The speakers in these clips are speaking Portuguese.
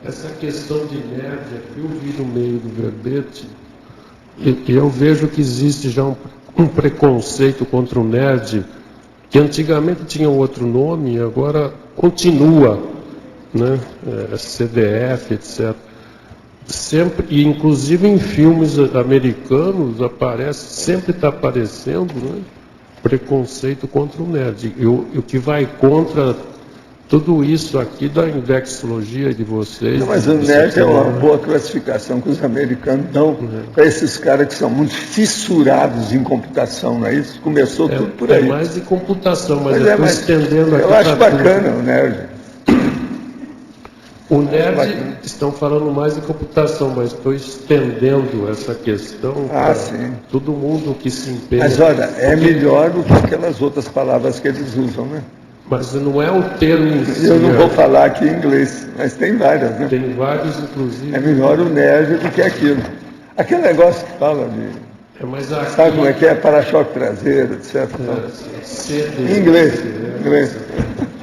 Essa questão de nerd, eu vi no meio do verbete, e eu vejo que existe já um preconceito contra o nerd, que antigamente tinha outro nome, agora continua, né? CDF, etc. Sempre, e inclusive em filmes americanos, sempre está aparecendo, né? Preconceito contra o nerd. E o que vai contra tudo isso aqui da indexologia de vocês. Não, mas o nerd é uma boa classificação que os americanos dão para esses caras que são muito fissurados em computação, não é isso? Começou tudo por aí. É mais de computação, mas eu estou estendendo aqui. Eu acho bacana o nerd. O nerd, estão falando mais de computação, mas estou estendendo essa questão para todo mundo que se empenha. Mas olha, é melhor do que aquelas outras palavras que eles usam, né? Mas não é o termo em si. Eu não vou falar aqui em inglês, mas tem várias, né? Tem vários, inclusive. É melhor o nerd do que aquilo. Aquele negócio que fala de... mas aqui, sabe como é que é? Para-choque traseiro, etc. Em inglês.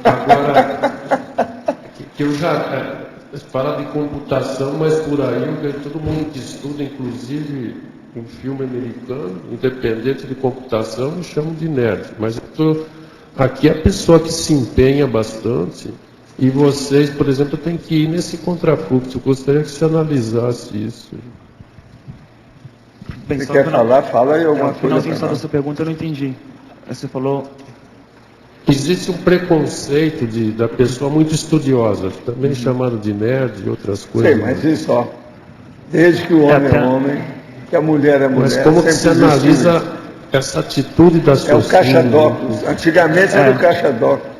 Agora, que eu já... fala de computação, mas por aí todo mundo que estuda, inclusive em filme americano, independente de computação, me chamam de nerd. Mas aqui a pessoa que se empenha bastante, e vocês, por exemplo, têm que ir nesse contrafluxo. Eu gostaria que você analisasse isso. Você quer falar? Fala aí alguma coisa. No final da sua pergunta eu não entendi. Você falou... Existe um preconceito da pessoa muito estudiosa, também chamado de nerd e outras coisas. Sei, mas isso, ó, desde que o homem é homem, que a mulher é mulher... Mas como que você analisa essa atitude das pessoas? É o caixa-docos. Antigamente era o caixa-docos.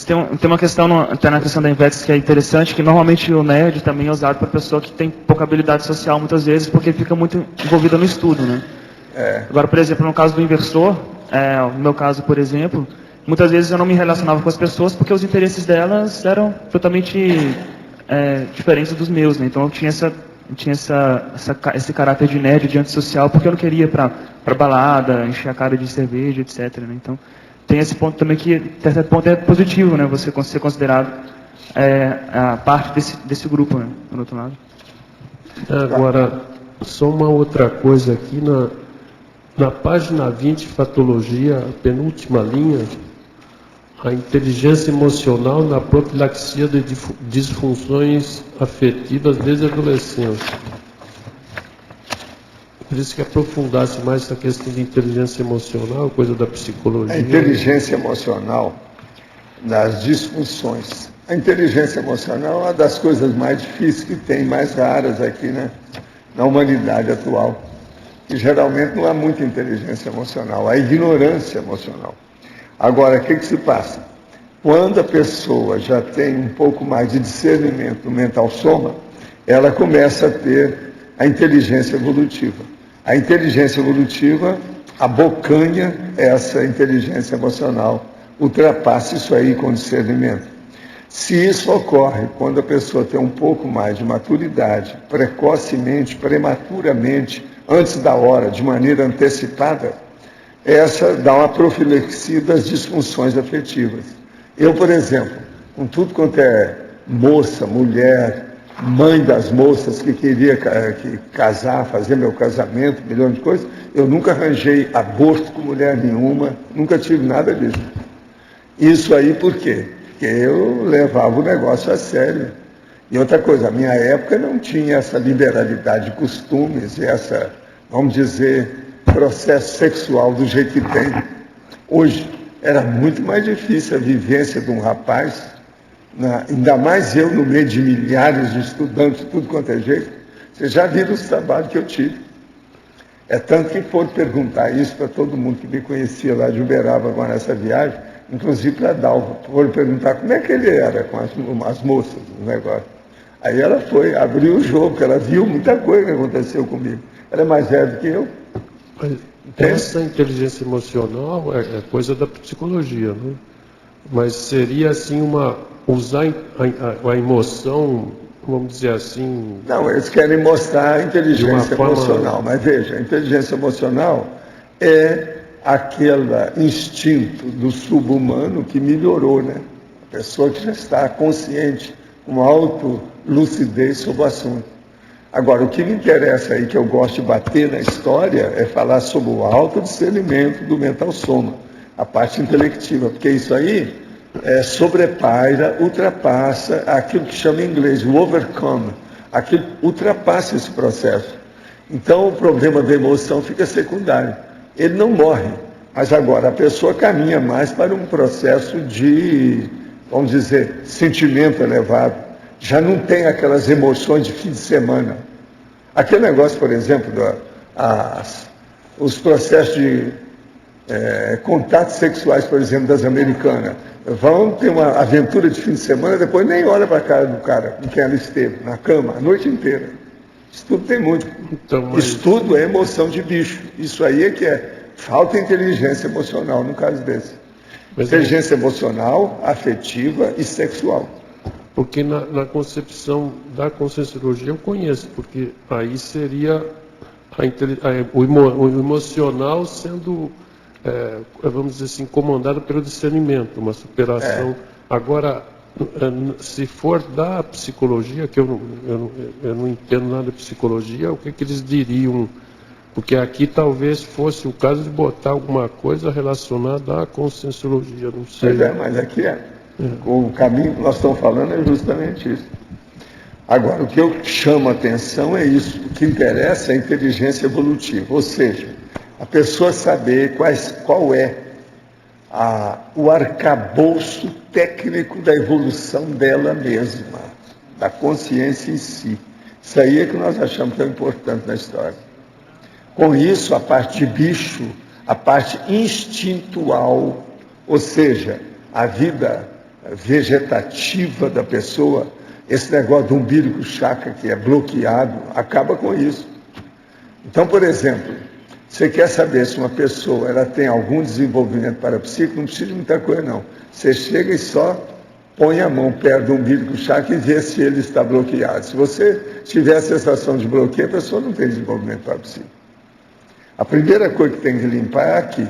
Tem uma questão, até na questão da Invex, que é interessante, que normalmente o nerd também é usado para pessoa que tem pouca habilidade social, muitas vezes, porque fica muito envolvida no estudo, né? Agora, por exemplo, no caso do inversor, no meu caso, por exemplo, muitas vezes eu não me relacionava com as pessoas porque os interesses delas eram totalmente diferentes dos meus, né? Então eu tinha esse caráter de nerd, de antissocial, porque eu não queria ir para balada, encher a cara de cerveja, etc. Né? Então tem esse ponto também que, até certo ponto, é positivo, né? Você ser considerado a parte desse grupo, né? Do outro lado. Agora, só uma outra coisa aqui, na página 20, Patologia, a penúltima linha, a inteligência emocional na profilaxia de disfunções afetivas desde a adolescência. Por isso que aprofundasse mais essa questão de inteligência emocional, coisa da psicologia. A inteligência emocional nas disfunções. A inteligência emocional é uma das coisas mais difíceis que tem, mais raras aqui, né, na humanidade atual. E geralmente não há muita inteligência emocional, há ignorância emocional. Agora, o que se passa? Quando a pessoa já tem um pouco mais de discernimento mental soma, ela começa a ter a inteligência evolutiva. A inteligência evolutiva abocanha essa inteligência emocional, ultrapassa isso aí com discernimento. Se isso ocorre quando a pessoa tem um pouco mais de maturidade, precocemente, prematuramente, antes da hora, de maneira antecipada, essa dá uma profilaxia das disfunções afetivas. Eu, por exemplo, com tudo quanto é moça, mulher, mãe das moças que queria casar, fazer meu casamento, um milhão de coisas, eu nunca arranjei aborto com mulher nenhuma, nunca tive nada disso. Isso aí por quê? Porque eu levava o negócio a sério. E outra coisa, a minha época não tinha essa liberalidade de costumes e essa, vamos dizer, processo sexual do jeito que tem. Hoje, era muito mais difícil a vivência de um rapaz, ainda mais eu no meio de milhares de estudantes, tudo quanto é jeito. Vocês já viram os trabalhos que eu tive. É tanto que foram perguntar isso para todo mundo que me conhecia lá de Uberaba agora nessa viagem, inclusive para a Dalva. Foram perguntar como é que ele era com as moças no negócio. Aí ela foi, abriu o jogo, porque ela viu muita coisa que aconteceu comigo. Ela é mais velha do que eu. Essa inteligência emocional é coisa da psicologia, né? Mas seria assim usar a emoção, vamos dizer assim... Não, eles querem mostrar a inteligência emocional, mas veja, a inteligência emocional é aquele instinto do sub-humano que melhorou, né? A pessoa que já está consciente com autolucidez sobre o assunto. Agora, o que me interessa aí, que eu gosto de bater na história, é falar sobre o autodiscernimento do mental soma, a parte intelectiva, porque isso aí sobrepaira, ultrapassa aquilo que chama em inglês o overcome, aquilo ultrapassa esse processo. Então, o problema da emoção fica secundário. Ele não morre, mas agora a pessoa caminha mais para um processo de, vamos dizer, sentimento elevado. Já não tem aquelas emoções de fim de semana. Aquele negócio, por exemplo, os processos de contatos sexuais, por exemplo, das americanas. Vão ter uma aventura de fim de semana, depois nem olha para a cara do cara com quem ela esteve, na cama, a noite inteira. Isso tudo tem muito. Então, mas... Isso tudo é emoção de bicho. Isso aí é que falta inteligência emocional, no caso desse. Inteligência emocional, afetiva e sexual. Porque na concepção da conscienciologia eu conheço, porque aí seria o emocional sendo, vamos dizer assim, comandado pelo discernimento, uma superação. Agora, se for da psicologia, que eu não entendo nada de psicologia, o que eles diriam? Porque aqui talvez fosse o caso de botar alguma coisa relacionada à conscienciologia, não sei. Pois mas aqui o caminho que nós estamos falando é justamente isso. Agora, o que eu chamo a atenção é isso. O que interessa é a inteligência evolutiva, ou seja, a pessoa saber qual é o arcabouço técnico da evolução dela mesma, da consciência em si. Isso aí é que nós achamos tão importante na história. Com isso, a parte de bicho, a parte instintual, ou seja, a vida vegetativa da pessoa, esse negócio do umbilico chakra que é bloqueado, acaba com isso. Então, por exemplo, você quer saber se uma pessoa ela tem algum desenvolvimento parapsíquico, não precisa de muita coisa não. Você chega e só põe a mão perto do umbilico chakra e vê se ele está bloqueado. Se você tiver a sensação de bloqueio, a pessoa não tem desenvolvimento parapsíquico. A primeira coisa que tem que limpar é aqui.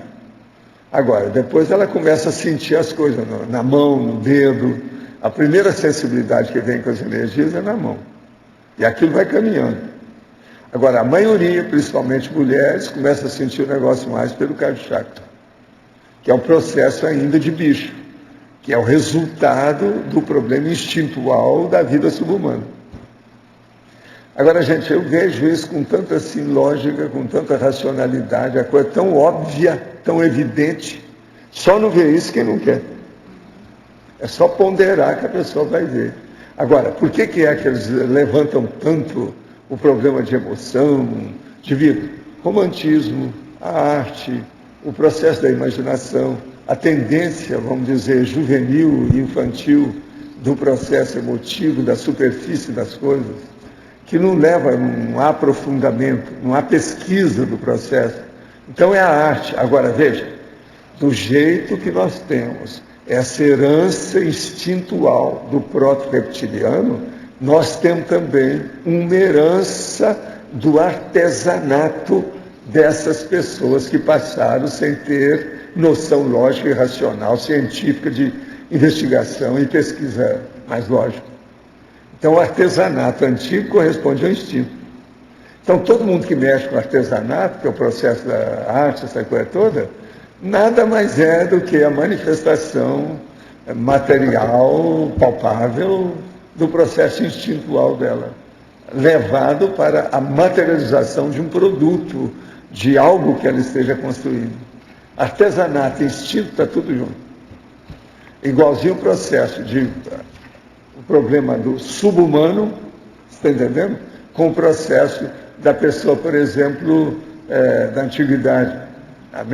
Agora, depois ela começa a sentir as coisas na mão, no dedo. A primeira sensibilidade que vem com as energias é na mão. E aquilo vai caminhando. Agora, a maioria, principalmente mulheres, começa a sentir o negócio mais pelo cardiochakra, que é um processo ainda de bicho, que é o resultado do problema instintual da vida subhumana. Agora, gente, eu vejo isso com tanta assim, lógica, com tanta racionalidade, a coisa tão óbvia, tão evidente. Só não vê isso quem não quer. É só ponderar que a pessoa vai ver. Agora, por que é que eles levantam tanto o problema de emoção, de vida? Romantismo, a arte, o processo da imaginação, a tendência, vamos dizer, juvenil e infantil do processo emotivo, da superfície das coisas, que não leva, não há aprofundamento, não há pesquisa do processo. Então é a arte. Agora veja, do jeito que nós temos essa herança instintual do proto-reptiliano, nós temos também uma herança do artesanato dessas pessoas que passaram sem ter noção lógica e racional, científica de investigação e pesquisa mais lógica. Então, o artesanato antigo corresponde ao instinto. Então, todo mundo que mexe com artesanato, que é o processo da arte, essa coisa toda, nada mais é do que a manifestação material, palpável, do processo instintual dela, levado para a materialização de um produto, de algo que ela esteja construindo. Artesanato e instinto está tudo junto. Igualzinho o processo o problema do subhumano, está entendendo? Com o processo da pessoa, por exemplo, da antiguidade. A mesma